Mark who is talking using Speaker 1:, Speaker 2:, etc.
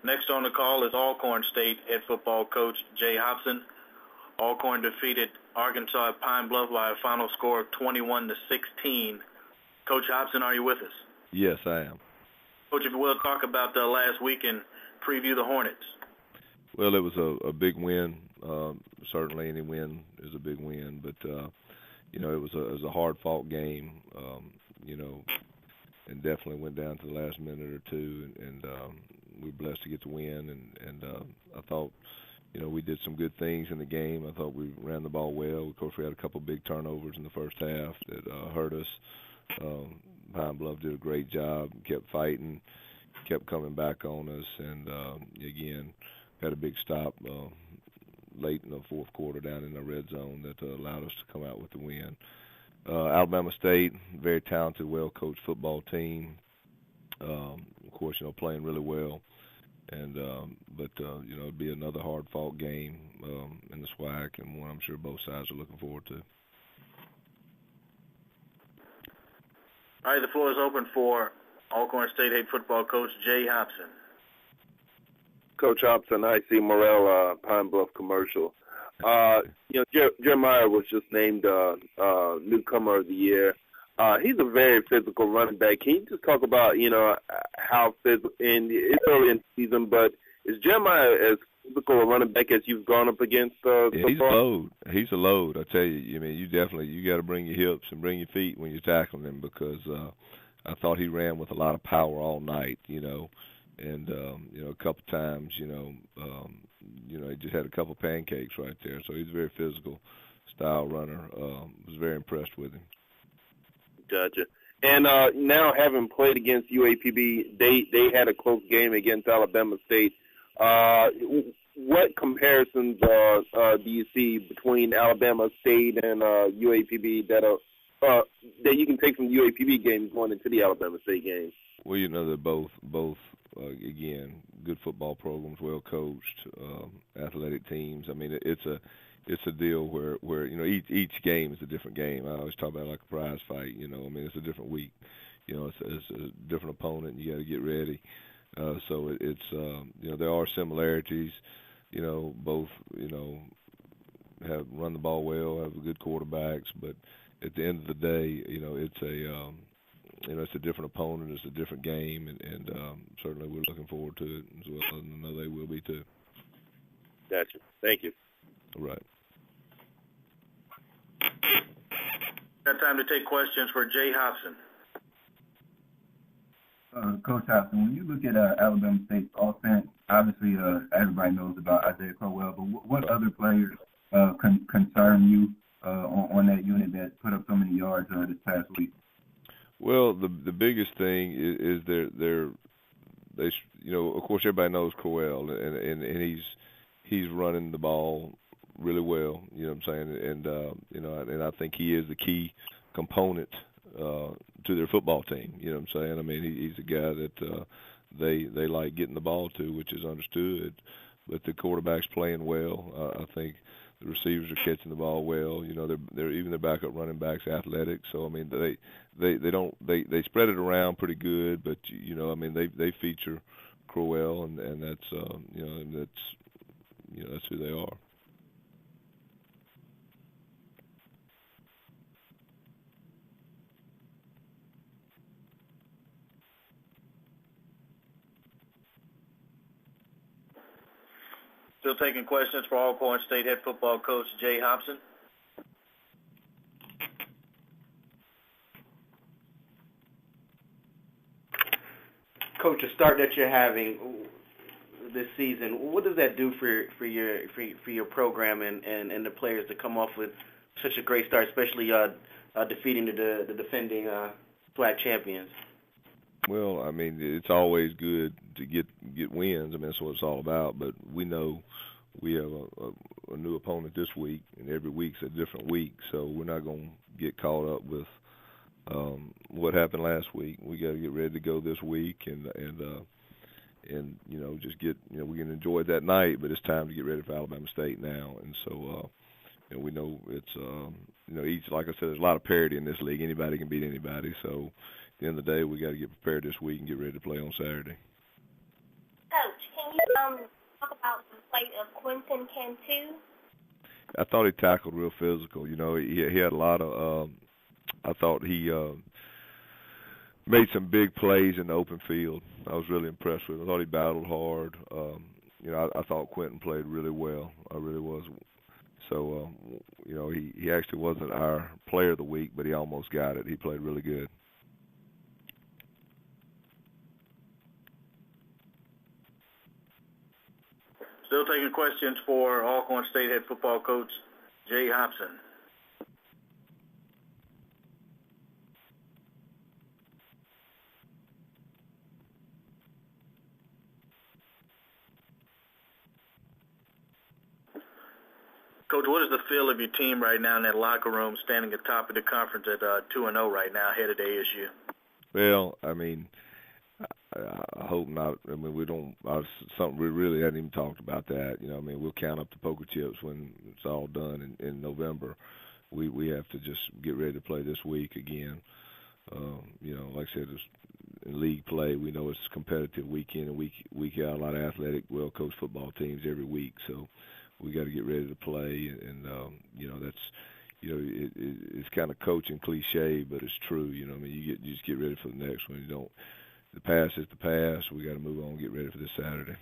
Speaker 1: Next on the call is Alcorn State head football coach Jay Hopson. Alcorn defeated Arkansas at Pine Bluff by a final score of 21-16. Coach Hopson, are you with us?
Speaker 2: Yes, I am.
Speaker 1: Coach, if you will, talk about the last week and preview the Hornets.
Speaker 2: Well, it was a big win. Certainly, any win is a big win, but it was a hard-fought game. And definitely went down to the last minute or two, and we were blessed to get the win. And I thought, we did some good things in the game. I thought we ran the ball well. Of course, we had a couple big turnovers in the first half that hurt us. Pine Bluff did a great job, kept fighting, kept coming back on us, and again, had a big stop late in the fourth quarter down in the red zone that allowed us to come out with the win. Alabama State, very talented, well-coached football team. Of course, playing really well. And but it'd be another hard-fought game in the SWAC, and one I'm sure both sides are looking forward to.
Speaker 1: All right, the floor is open for Alcorn State head football coach Jay Hopson.
Speaker 3: Coach Hopson, I see Morrell Pine Bluff commercial. Jeremiah was just named newcomer of the year. He's a very physical running back. Can you just talk about, how physical, and it's early in the season, but is Jeremiah as physical a running back as you've gone up against so
Speaker 2: he's
Speaker 3: far?
Speaker 2: a load. He's a load, I tell you. You got to bring your hips and bring your feet when you're tackling him, because I thought he ran with a lot of power all night, and a couple times, he just had a couple pancakes right there. So he's a very physical style runner. Was very impressed with him.
Speaker 3: Gotcha. And now having played against UAPB, they had a close game against Alabama State. What comparisons do you see between Alabama State and UAPB that you can take from the UAPB games going into the Alabama State game?
Speaker 2: Well, they're both again, good football programs, well coached, athletic teams. I mean, it's a deal where each game is a different game. I always talk about it like a prize fight. It's a different week. It's a different opponent. You got to get ready. So it's there are similarities. Both have run the ball well, have good quarterbacks, but at the end of the day, it's a different opponent, it's a different game, and certainly we're looking forward to it as well, and I know they will be too.
Speaker 3: Gotcha. Thank you.
Speaker 2: All right.
Speaker 1: Got time to take questions for Jay Hopson.
Speaker 4: Coach Hopson, when you look at Alabama State's offense, obviously everybody knows about Isaiah Crowell, but what other players concern you on that unit that put up so many yards this past week?
Speaker 2: Well, the biggest thing is they of course everybody knows Crowell, and he's running the ball really well. You know what I'm saying? And and I think he is the key component to their football team. You know what I'm saying? I mean, he's a guy that they like getting the ball to, which is understood. But the quarterback's playing well. I think the receivers are catching the ball well. They're even their backup running backs athletic. So I mean, they spread it around pretty good. But they feature Crowell, and that's that's who they are.
Speaker 1: Still taking questions for Alcorn State head football coach Jay Hopson.
Speaker 5: Coach, the start that you're having this season, what does that do for your program and the players to come off with such a great start, especially defeating the defending SWAC champions?
Speaker 2: Well, I mean, it's always good to get wins. I mean, that's what it's all about. But we know we have a new opponent this week, and every week's a different week. So we're not going to get caught up with what happened last week. We got to get ready to go this week, and just get we can enjoy it that night. But it's time to get ready for Alabama State now, and so we know it's each, like I said, there's a lot of parity in this league. Anybody can beat anybody. So at the end of the day, we got to get prepared this week and get ready to play on Saturday.
Speaker 6: Coach, can you talk about the play of Quentin Cantu?
Speaker 2: I thought he tackled real physical. You know, he had a lot of. I thought he made some big plays in the open field. I was really impressed with him. I thought he battled hard. You know, I thought Quentin played really well. I really was. So, you know, he actually wasn't our player of the week, but he almost got it. He played really good.
Speaker 1: Still taking questions for Alcorn State head football coach Jay Hopson. Coach, what is the feel of your team right now in that locker room, standing at the top of the conference at 2-0 right now, headed to ASU?
Speaker 2: Well, I mean, I hope not. I mean, we don't. Something we really hadn't even talked about that. You know, I mean, we'll count up the poker chips when it's all done in November. We have to just get ready to play this week again. You know, like I said, in league play, we know it's competitive week in and week out. A lot of athletic, well-coached football teams every week. So we got to get ready to play, and you know, that's, you know, it's kind of coaching cliche, but it's true. You know, I mean, you just get ready for the next one. You don't. The past is the past. We got to move on and get ready for this Saturday.